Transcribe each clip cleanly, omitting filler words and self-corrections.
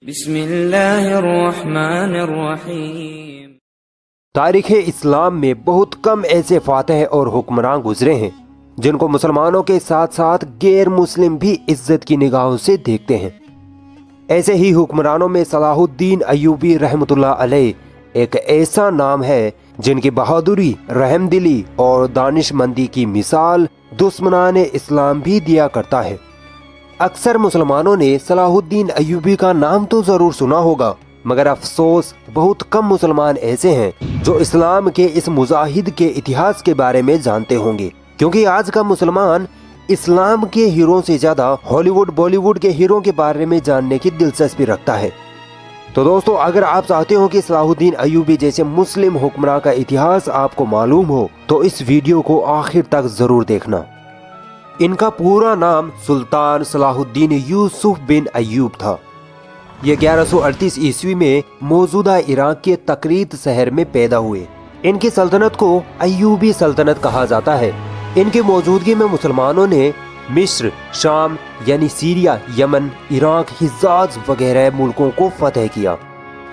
بسم اللہ الرحمن الرحیم۔ تاریخ اسلام میں بہت کم ایسے فاتح اور حکمران گزرے ہیں جن کو مسلمانوں کے ساتھ ساتھ غیر مسلم بھی عزت کی نگاہوں سے دیکھتے ہیں۔ ایسے ہی حکمرانوں میں صلاح الدین ایوبی رحمۃ اللہ علیہ ایک ایسا نام ہے جن کی بہادری، رحم دلی اور دانش مندی کی مثال دشمنان اسلام بھی دیا کرتا ہے۔ اکثر مسلمانوں نے صلاح الدین ایوبی کا نام تو ضرور سنا ہوگا، مگر افسوس بہت کم مسلمان ایسے ہیں جو اسلام کے اس مجاہد کے اتہاس کے بارے میں جانتے ہوں گے، کیونکہ آج کا مسلمان اسلام کے ہیروں سے زیادہ ہالی ووڈ بالی ووڈ کے ہیروں کے بارے میں جاننے کی دلچسپی رکھتا ہے۔ تو دوستو، اگر آپ چاہتے ہو کہ صلاح الدین ایوبی جیسے مسلم حکمراں کا اتہاس آپ کو معلوم ہو تو اس ویڈیو کو آخر تک ضرور دیکھنا۔ ان کا پورا نام سلطان صلاح الدین یوسف بن ایوب تھا۔ یہ 1138 عیسوی میں موجودہ عراق کے تقریت شہر میں پیدا ہوئے۔ ان کی سلطنت کو ایوبی سلطنت کہا جاتا ہے۔ ان کی موجودگی میں مسلمانوں نے مصر، شام یعنی سیریا، یمن، عراق، حجاز وغیرہ ملکوں کو فتح کیا۔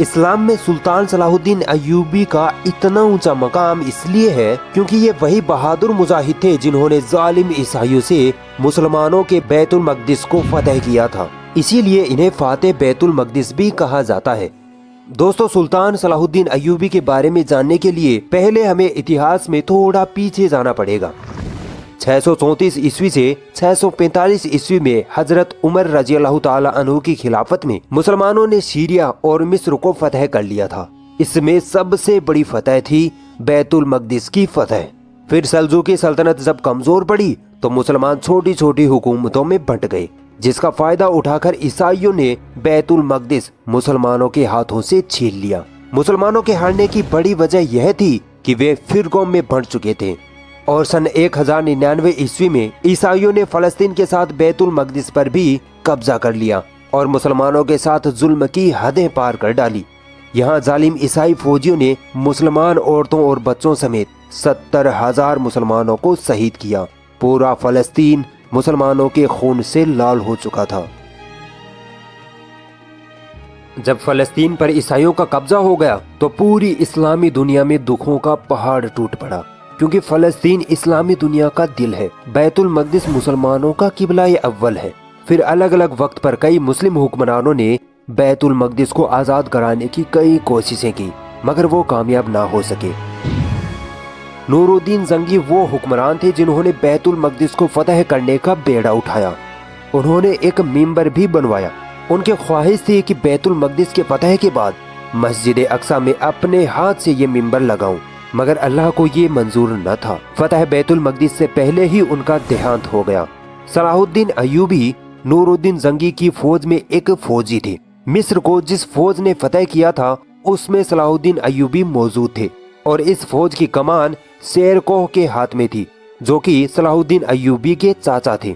اسلام میں سلطان صلاح الدین ایوبی کا اتنا اونچا مقام اس لیے ہے کیونکہ یہ وہی بہادر مجاہد تھے جنہوں نے ظالم عیسائیوں سے مسلمانوں کے بیت المقدس کو فتح کیا تھا، اسی لیے انہیں فاتح بیت المقدس بھی کہا جاتا ہے۔ دوستو، سلطان صلاح الدین ایوبی کے بارے میں جاننے کے لیے پہلے ہمیں اتہاس میں تھوڑا پیچھے جانا پڑے گا۔ 634 عیسوی سے 645 عیسوی میں حضرت عمر رضی اللہ تعالی عنہ کی خلافت میں مسلمانوں نے سیریا اور مصر کو فتح کر لیا تھا۔ اس میں سب سے بڑی فتح تھی بیت المقدس کی فتح۔ پھر سلجوقی سلطنت جب کمزور پڑی تو مسلمان چھوٹی چھوٹی حکومتوں میں بٹ گئے، جس کا فائدہ اٹھا کر عیسائیوں نے بیت المقدس مسلمانوں کے ہاتھوں سے چھین لیا۔ مسلمانوں کے ہارنے کی بڑی وجہ یہ تھی کہ وہ فرقوں میں بٹ چکے تھے، اور سن 1099 عیسوی میں عیسائیوں نے فلسطین کے ساتھ بیت المقدس پر بھی قبضہ کر لیا اور مسلمانوں کے ساتھ ظلم کی حدیں پار کر ڈالی۔ یہاں ظالم عیسائی فوجیوں نے مسلمان عورتوں اور بچوں سمیت 70,000 مسلمانوں کو شہید کیا۔ پورا فلسطین مسلمانوں کے خون سے لال ہو چکا تھا۔ جب فلسطین پر عیسائیوں کا قبضہ ہو گیا تو پوری اسلامی دنیا میں دکھوں کا پہاڑ ٹوٹ پڑا، کیونکہ فلسطین اسلامی دنیا کا دل ہے، بیت المقدس مسلمانوں کا قبلہ اول ہے۔ پھر الگ الگ وقت پر کئی مسلم حکمرانوں نے بیت المقدس کو آزاد کرانے کی کئی کوششیں کی، مگر وہ کامیاب نہ ہو سکے۔ نور الدین زنگی وہ حکمران تھے جنہوں نے بیت المقدس کو فتح کرنے کا بیڑا اٹھایا۔ انہوں نے ایک منبر بھی بنوایا۔ ان کی خواہش تھی کہ بیت المقدس کے فتح کے بعد مسجد اقصی میں اپنے ہاتھ سے یہ منبر لگاؤں، مگر اللہ کو یہ منظور نہ تھا۔ فتح بیت المقدس سے پہلے ہی ان کا دیہانت ہو گیا۔ صلاح الدین ایوبی نور الدین زنگی کی فوج میں ایک فوجی تھے۔ مصر کو جس فوج نے فتح کیا تھا اس میں صلاح الدین ایوبی موجود تھے، اور اس فوج کی کمان شیر کوہ کے ہاتھ میں تھی، جو کہ صلاح الدین ایوبی کے چاچا تھے۔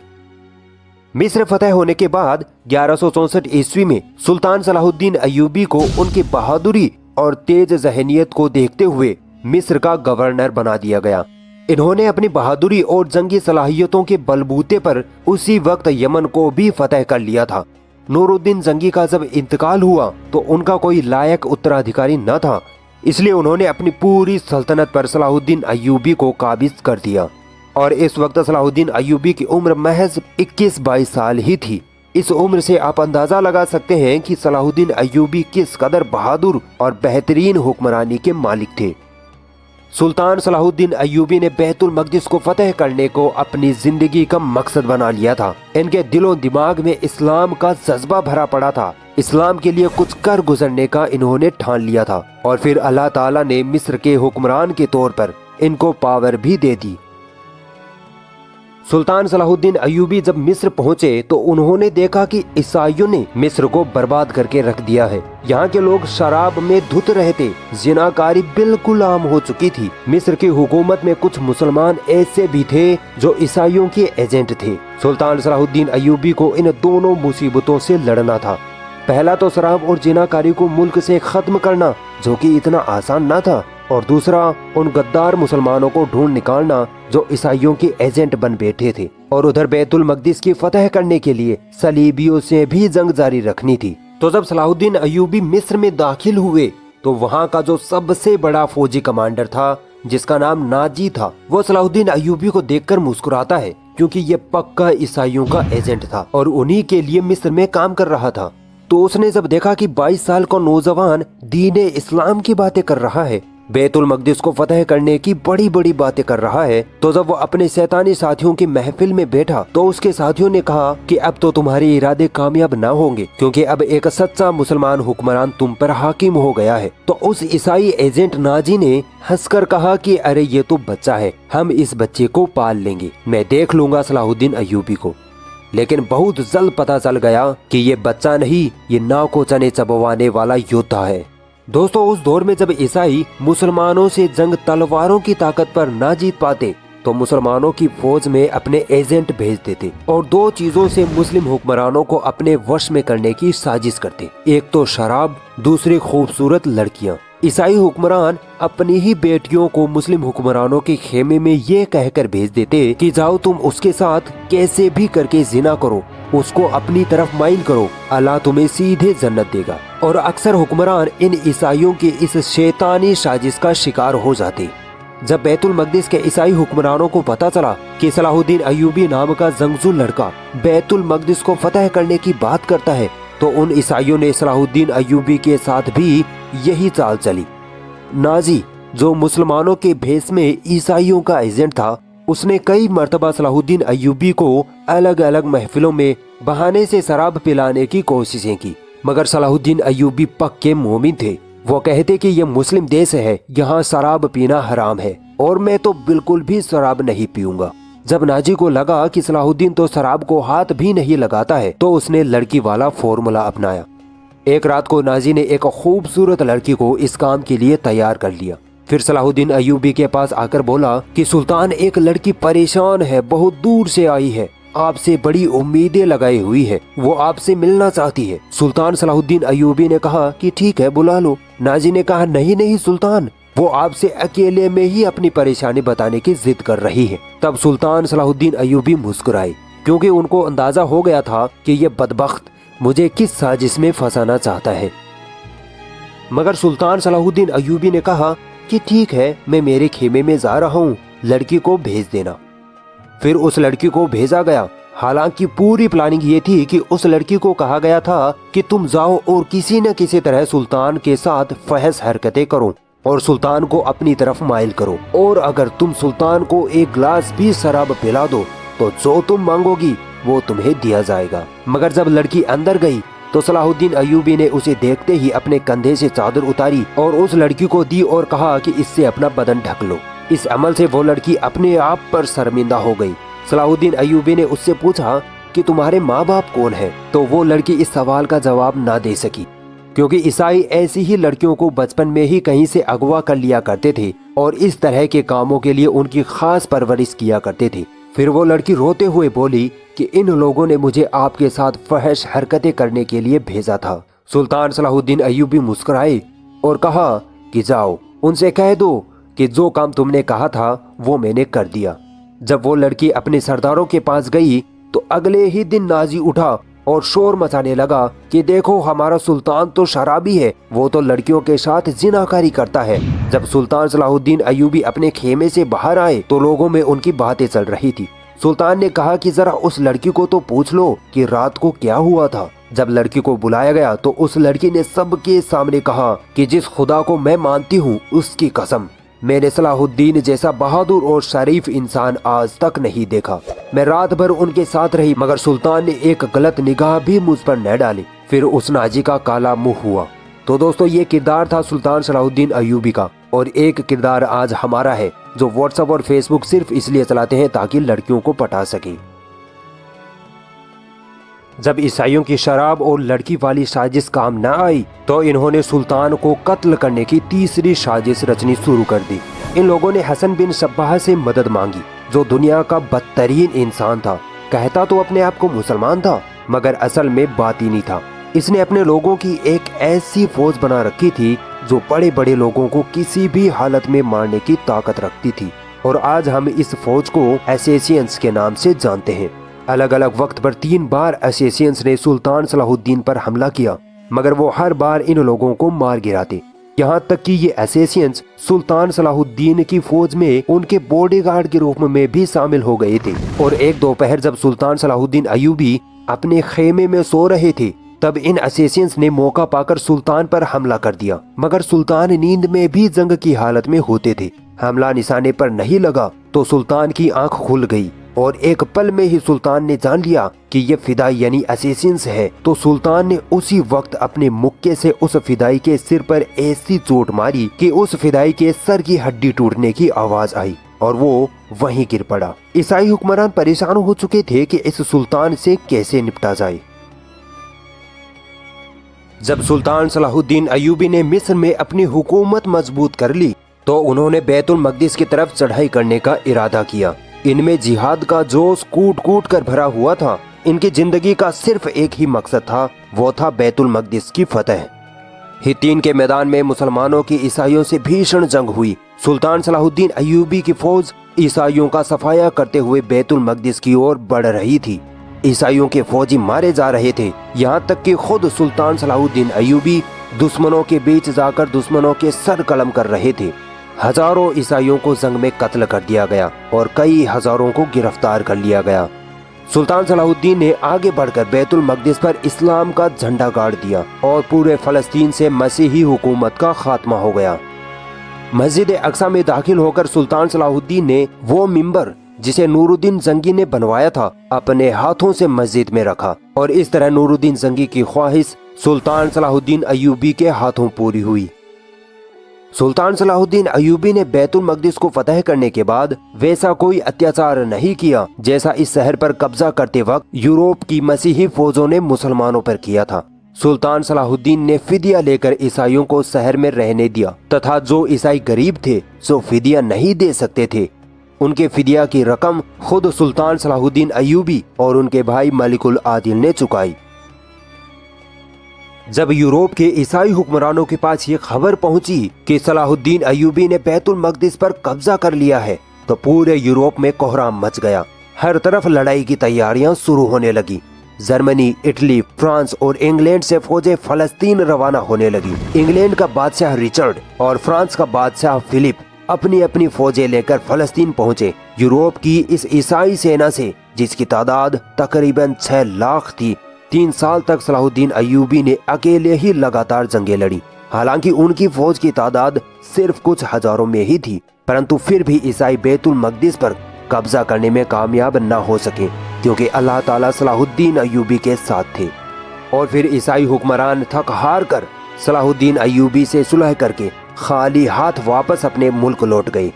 مصر فتح ہونے کے بعد 1164 عیسوی میں سلطان صلاح الدین ایوبی کو ان کی بہادری اور تیز ذہنیت کو دیکھتے ہوئے مصر کا گورنر بنا دیا گیا۔ انہوں نے اپنی بہادری اور جنگی صلاحیتوں کے بلبوتے پر اسی وقت یمن کو بھی فتح کر لیا تھا۔ نور الدین زنگی کا جب انتقال ہوا تو ان کا کوئی لائق اترادھیکاری نہ تھا، اس لیے انہوں نے اپنی پوری سلطنت پر صلاح الدین ایوبی کو قابض کر دیا، اور اس وقت صلاح الدین ایوبی کی عمر محض 21-22 سال ہی تھی۔ اس عمر سے آپ اندازہ لگا سکتے ہیں کہ صلاح الدین ایوبی کس قدر بہادر اور بہترین حکمرانی کے مالک تھے۔ سلطان صلاح الدین ایوبی نے بیت المقدس کو فتح کرنے کو اپنی زندگی کا مقصد بنا لیا تھا۔ ان کے دل و دماغ میں اسلام کا جذبہ بھرا پڑا تھا۔ اسلام کے لیے کچھ کر گزرنے کا انہوں نے ٹھان لیا تھا، اور پھر اللہ تعالیٰ نے مصر کے حکمران کے طور پر ان کو پاور بھی دے دی۔ سلطان صلاح الدین ایوبی جب مصر پہنچے تو انہوں نے دیکھا کہ عیسائیوں نے مصر کو برباد کر کے رکھ دیا ہے۔ یہاں کے لوگ شراب میں دھت رہے تھے، زناکاری بالکل عام ہو چکی تھی۔ مصر کی حکومت میں کچھ مسلمان ایسے بھی تھے جو عیسائیوں کے ایجنٹ تھے۔ سلطان صلاح الدین ایوبی کو ان دونوں مصیبتوں سے لڑنا تھا۔ پہلا تو شراب اور زناکاری کو ملک سے ختم کرنا، جو کہ اتنا آسان نہ تھا، اور دوسرا ان غدار مسلمانوں کو ڈھونڈ نکالنا جو عیسائیوں کے ایجنٹ بن بیٹھے تھے، اور ادھر بیت المقدس کی فتح کرنے کے لیے صلیبیوں سے بھی جنگ جاری رکھنی تھی۔ तो जब सलाहुद्दीन अय्यूबी मिस्र में दाखिल हुए तो वहाँ का जो सबसे बड़ा फौजी कमांडर था, जिसका नाम नाजी था, वो सलाहुद्दीन अय्यूबी को देखकर मुस्कुराता है, क्योंकि ये पक्का ईसाइयों का एजेंट था और उन्हीं के लिए मिस्र में काम कर रहा था। तो उसने जब देखा कि 22 साल का नौजवान दीन इस्लाम की बातें कर रहा है, बैतुल मकदिस को फतह करने की बड़ी बड़ी बातें कर रहा है, तो जब वो अपने शैतानी साथियों की महफिल में बैठा तो उसके साथियों ने कहा कि अब तो तुम्हारे इरादे कामयाब ना होंगे, क्योंकि अब एक सच्चा मुसलमान हुक्मरान तुम पर हाकिम हो गया है। तो उस ईसाई एजेंट नाजी ने हंसकर कहा कि अरे ये तो बच्चा है, हम इस बच्चे को पाल लेंगे, मैं देख लूंगा सलाहुद्दीन अय्यूबी को। लेकिन बहुत जल्द पता चल गया कि ये बच्चा नहीं, ये नाव को चने चबवाने वाला योद्धा है। दोस्तों, उस दौर में जब ईसाई मुसलमानों से जंग तलवारों की ताकत पर ना जीत पाते तो मुसलमानों की फौज में अपने एजेंट भेज देते और दो चीजों से मुस्लिम हुक्मरानों को अपने वश में करने की साजिश करते, एक तो शराब, दूसरी खूबसूरत लड़कियां। ईसाई हुक्मरान अपनी ही बेटियों को मुस्लिम हुक्मरानों के खेमे में ये कहकर भेज देते कि जाओ तुम उसके साथ कैसे भी करके जिना करो, उसको अपनी तरफ माइल करो, अल्लाह तुम्हें सीधे जन्नत देगा। और अक्सर हुक्मरान इन ईसाइयों की इस शैतानी साजिश का शिकार हो जाते। जब बैतुल मकदिस के ईसाई हुक्मरानों को पता चला कि सलाहुद्दीन अय्यूबी नाम का जंगजू लड़का बैतुल मकदिस को फतह करने की बात करता है, तो उन ईसाइयों ने सलाहुद्दीन अय्यूबी के साथ भी यही चाल चली। नाजी, जो मुसलमानों के भेष में ईसाइयों का एजेंट था, उसने कई मर्तबा सलाहुद्दीन अय्यूबी को अलग अलग महफिलों में बहाने से शराब पिलाने की कोशिशें की, मगर सलाहुद्दीन अय्यूबी पक्के मोमिन थे। वो कहते कि ये मुस्लिम देश है, यहाँ शराब पीना हराम है और मैं तो बिल्कुल भी शराब नहीं पीऊंगा। जब नाजी को लगा कि सलाहुद्दीन तो शराब को हाथ भी नहीं लगाता है, तो उसने लड़की वाला फॉर्मूला अपनाया। एक रात को नाजी ने एक खूबसूरत लड़की को इस काम के लिए तैयार कर लिया। फिर सलाहुद्दीन अय्यूबी के पास आकर बोला कि सुल्तान, एक लड़की परेशान है, बहुत दूर से आई है, आपसे बड़ी उम्मीदें लगाई हुई है, वो आपसे मिलना चाहती है। सुल्तान सलाहुद्दीन अय्यूबी ने कहा कि ठीक है, बुला लो। नाजी ने कहा नहीं नहीं सुल्तान, वो आपसे अकेले में ही अपनी परेशानी बताने की जिद कर रही है। तब सुल्तान सलाहुद्दीन अय्यूबी मुस्कुराए, क्योंकि उनको अंदाजा हो गया था कि ये बदबख्त मुझे किस साजिश में फंसाना चाहता है। मगर सुल्तान सलाहुद्दीन अय्यूबी ने कहा कि ठीक है, मैं मेरे खेमे में जा रहा हूँ, लड़की को भेज देना। फिर उस लड़की को भेजा गया। हालांकि पूरी प्लानिंग ये थी कि उस लड़की को कहा गया था कि तुम जाओ और किसी न किसी तरह सुल्तान के साथ फहश हरकतें करो और सुल्तान को अपनी तरफ माइल करो, और अगर तुम सुल्तान को एक गिलास भी शराब पिला दो तो जो तुम मांगोगी वो तुम्हें दिया जाएगा। मगर जब लड़की अंदर गई तो सलाहुद्दीन अय्यूबी ने उसे देखते ही अपने कंधे से चादर उतारी और उस लड़की को दी और कहा कि इससे अपना बदन ढक लो। इस अमल से वो लड़की अपने आप पर शर्मिंदा हो गई। सलाहुद्दीन अय्यूबी ने उससे पूछा कि तुम्हारे माँ बाप कौन है, तो वो लड़की इस सवाल का जवाब ना दे सकी, क्योंकि ईसाई ऐसी ही लड़कियों को बचपन में ही कहीं से अगवा कर लिया करते थे और इस तरह के कामों के लिए उनकी खास परवरिश किया करते थे। फिर वो लड़की रोते हुए बोली कि इन लोगों ने मुझे आपके साथ फहश हरकतें करने के लिए भेजा था। सुल्तान सलाहुद्दीन अय्यूबी मुस्कुराए और कहा कि जाओ, उनसे कह दो कि जो काम तुमने कहा था वो मैंने कर दिया। जब वो लड़की अपने सरदारों के पास गई तो अगले ही दिन नाजी उठा और शोर मचाने लगा कि देखो, हमारा सुल्तान तो शराबी है, वो तो लड़कियों के साथ जिनाकारी करता है। जब सुल्तान सलाहुद्दीन अय्यूबी अपने खेमे से बाहर आए तो लोगों में उनकी बातें चल रही थी। सुल्तान ने कहा कि जरा उस लड़की को तो पूछ लो कि रात को क्या हुआ था। जब लड़की को बुलाया गया तो उस लड़की ने सबके सामने कहा कि जिस खुदा को मैं मानती हूँ उसकी कसम, मैंने सलाहुद्दीन जैसा बहादुर और शरीफ इंसान आज तक नहीं देखा। मैं रात भर उनके साथ रही, मगर सुल्तान ने एक गलत निगाह भी मुझ पर न डाली। फिर उस नाजी का काला मुंह हुआ। तो दोस्तों, ये किरदार था सुल्तान सलाहुद्दीन अय्यूबी का, और एक किरदार आज हमारा है जो व्हाट्सएप और फेसबुक सिर्फ इसलिए चलाते हैं ताकि लड़कियों को पटा सके। जब ईसाइयों की शराब और लड़की वाली साजिश काम न आई तो इन्होंने सुल्तान को कत्ल करने की तीसरी साजिश रचनी शुरू कर दी। इन लोगों ने हसन बिन सब्बाह से मदद मांगी, जो दुनिया का बदतरीन इंसान था। कहता तो अपने आप को मुसलमान था, मगर असल में बातिनी था। इसने अपने लोगों की एक ऐसी फौज बना रखी थी जो बड़े बड़े लोगों को किसी भी हालत में मारने की ताकत रखती थी, और आज हम इस फौज को असैसियंस के नाम से जानते हैं। अलग अलग वक्त पर 3 बार असैसियंस ने सुल्तान सलाहुद्दीन पर हमला किया, मगर वो हर बार इन लोगों को मार गिराते। यहाँ तक कि ये असैसिन्स सुल्तान सलाहुद्दीन की फौज में उनके बॉडीगार्ड के रूप में भी शामिल हो गए थे। और एक दोपहर जब सुल्तान सलाहुद्दीन अय्यूबी अपने खेमे में सो रहे थे, तब इन असैसिन्स ने मौका पाकर सुल्तान पर हमला कर दिया। मगर सुल्तान नींद में भी जंग की हालत में होते थे। हमला निशाने पर नहीं लगा तो सुल्तान की आंख खुल गई और एक पल में ही सुल्तान ने जान लिया कि ये फिदाई यानी असैसिन्स है। तो सुल्तान ने उसी वक्त अपने मुक्के से उस फिदाई के सिर पर ऐसी चोट मारी कि उस फिदाई के सर की हड्डी टूटने की आवाज आई और वो वहीं गिर पड़ा। ईसाई हुक्मरान परेशान हो चुके थे कि इस सुल्तान से कैसे निपटा जाए। जब सुल्तान सलाहुद्दीन अय्यूबी ने मिस्र में अपनी हुकूमत मजबूत कर ली तो उन्होंने बैतुल मकदिस की तरफ चढ़ाई करने का इरादा किया। इनमें जिहाद का जोश कूट कूट कर भरा हुआ था। इनकी जिंदगी का सिर्फ एक ही मकसद था, वो था बैतुल मकदिस की फतह। हित्तीन के मैदान में मुसलमानों की ईसाइयों से भीषण जंग हुई। सुल्तान सलाहुद्दीन अय्यूबी की फौज ईसाइयों का सफाया करते हुए बैतुल मकदिस की ओर बढ़ रही थी। ईसाइयों के फौजी मारे जा रहे थे, यहाँ तक कि खुद सुल्तान सलाहुद्दीन अय्यूबी दुश्मनों के बीच जाकर दुश्मनों के सर कलम कर रहे थे। हजारों ईसाइयों को जंग में कत्ल कर दिया गया और कई हजारों को गिरफ्तार कर लिया गया। सुल्तान सलाहुद्दीन ने आगे बढ़कर बैतुल मकदिस पर इस्लाम का झंडा गाड़ दिया और पूरे फलस्तीन से मसीही हुकूमत का खात्मा हो गया। मस्जिद अक्सा में दाखिल होकर सुल्तान सलाहुद्दीन ने वो मिंबर जिसे नूरुद्दीन जंगी ने बनवाया था अपने हाथों से मस्जिद में रखा और इस तरह नूरुद्दीन जंगी की ख्वाहिश सुल्तान सलाहुद्दीन अय्यूबी के हाथों पूरी हुई। सुल्तान सलाहुद्दीन अय्यूबी ने बैतुल मकदिस को फतह करने के बाद वैसा कोई अत्याचार नहीं किया जैसा इस शहर पर कब्जा करते वक्त यूरोप की मसीही फौजों ने मुसलमानों पर किया था। सुल्तान सलाहुद्दीन ने फिदिया लेकर ईसाइयों को शहर में रहने दिया तथा जो ईसाई गरीब थे जो फिदिया नहीं दे सकते थे उनके फिदिया की रकम खुद सुल्तान सलाहुद्दीन अय्यूबी और उनके भाई मलिकुल आदिल ने चुकाई। जब यूरोप के ईसाई हुक्मरानों के पास ये खबर पहुंची कि सलाहुद्दीन अय्यूबी ने बैतुल मकदिस पर कब्जा कर लिया है तो पूरे यूरोप में कोहराम मच गया। हर तरफ लड़ाई की तैयारियां शुरू होने लगी। जर्मनी, इटली, फ्रांस और इंग्लैंड से फौजें फलस्तीन रवाना होने लगी। इंग्लैंड का बादशाह रिचर्ड और फ्रांस का बादशाह फिलिप अपनी अपनी फौजें लेकर फलस्तीन पहुंचे। यूरोप की इस ईसाई सेना से जिसकी तादाद तकरीबन 6 लाख थी, 3 साल तक सलाहुद्दीन अय्यूबी ने अकेले ही लगातार जंगें लड़ी। हालांकि उनकी फौज की तादाद सिर्फ कुछ हजारों में ही थी, परंतु फिर भी ईसाई बैतुल मकदिस पर कब्जा करने में कामयाब न हो सके क्योंकि अल्लाह ताला सलाहुद्दीन अय्यूबी के साथ थे। और फिर ईसाई हुक्मरान थक हार कर सलाहुद्दीन अय्यूबी से सुलह करके खाली हाथ वापस अपने मुल्क लौट गए।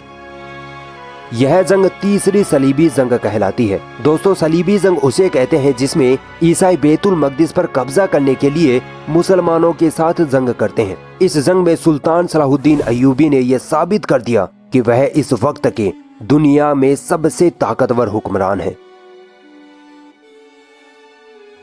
यह जंग तीसरी सलीबी जंग कहलाती है। दोस्तों, सलीबी जंग उसे कहते हैं जिसमें ईसाई बैतुल मकदिस पर कब्जा करने के लिए मुसलमानों के साथ जंग करते हैं। इस जंग में सुल्तान सलाहुद्दीन अय्यूबी ने यह साबित कर दिया कि वह इस वक्त के दुनिया में सबसे ताकतवर हुक्मरान है।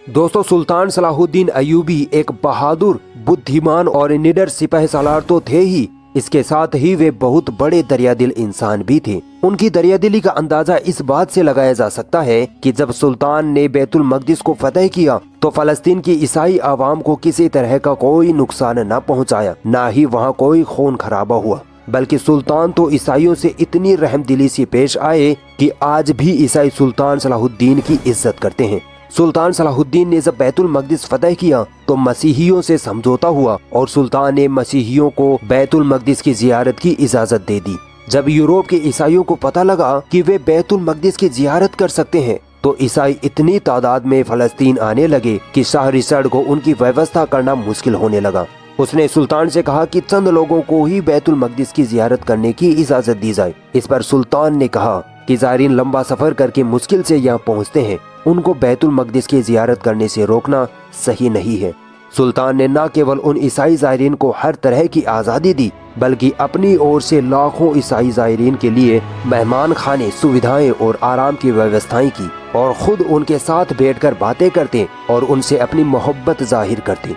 दोस्तों, सुल्तान सलाहुद्दीन अय्यूबी एक बहादुर, बुद्धिमान और निडर सिपाही सालार तो थे ही, इसके साथ ही वे बहुत बड़े दरियादिल इंसान भी थे। उनकी दरियादिली का अंदाजा इस बात से लगाया जा सकता है कि जब सुल्तान ने बैतुल मकदिस को फतह किया तो फलस्तीन की ईसाई आवाम को किसी तरह का कोई नुकसान न पहुंचाया, न ही वहां कोई खून खराबा हुआ, बल्कि सुल्तान तो ईसाइयों से इतनी रहमदिली से पेश आए कि आज भी ईसाई सुल्तान सलाहुद्दीन की इज्जत करते हैं। सुल्तान सलाहुद्दीन ने जब बैतुल मकदिस फतह किया तो मसीहियों से समझौता हुआ और सुल्तान ने मसीहियों को बैतुल मकदिस की जियारत की इजाजत दे दी। जब यूरोप के ईसाइयों को पता लगा कि वे बैतुल मकदिस की जियारत कर सकते हैं तो ईसाई इतनी तादाद में फलस्तीन आने लगे कि शाह रिचर्ड को उनकी व्यवस्था करना मुश्किल होने लगा। उसने सुल्तान से कहा कि चंद लोगों को ही बैतुल मकदिस की जियारत करने की इजाजत दी जाए। इस पर सुल्तान ने कहा कि ज़ायरीन लंबा सफर करके मुश्किल से यहाँ पहुँचते हैं, उनको बैतुल मकदिस की जियारत करने से रोकना सही नहीं है। सुल्तान ने न केवल उन ईसाई ज़ायरीन को हर तरह की आज़ादी दी बल्कि अपनी ओर से लाखों ईसाई ज़ायरीन के लिए मेहमान खाने, सुविधाएं और आराम की व्यवस्थाएं की और खुद उनके साथ बैठकर बातें करते और उनसे अपनी मोहब्बत जाहिर करते।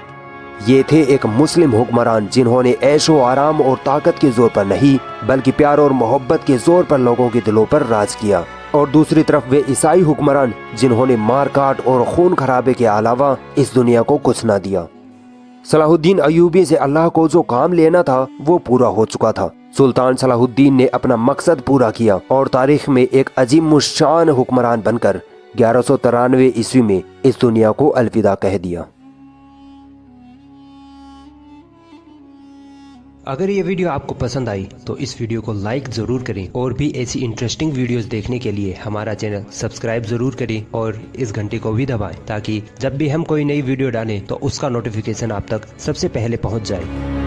ये थे एक मुस्लिम हुक्मरान जिन्होंने ऐशो आराम और ताकत के जोर पर नहीं बल्कि प्यार और मोहब्बत के जोर पर लोगों के दिलों पर राज किया। और दूसरी तरफ वे ईसाई हुक्मरान जिन्होंने मार काट और खून खराबे के अलावा इस दुनिया को कुछ ना दिया। صلاح الدین ایوبی سے اللہ کو جو کام لینا تھا وہ پورا ہو چکا تھا۔ سلطان صلاح الدین نے اپنا مقصد پورا کیا اور تاریخ میں ایک عظیم الشان حکمران بن کر 1193 عیسوی میں اس دنیا کو الوداع کہہ دیا۔ اگر یہ ویڈیو آپ کو پسند آئی تو اس ویڈیو کو لائک ضرور کریں، اور بھی ایسی انٹرسٹنگ ویڈیوز دیکھنے کے لیے ہمارا چینل سبسکرائب ضرور کریں اور اس گھنٹی کو بھی دبائیں تاکہ جب بھی ہم کوئی نئی ویڈیو ڈالیں تو اس کا نوٹیفیکیشن آپ تک سب سے پہلے پہنچ جائے۔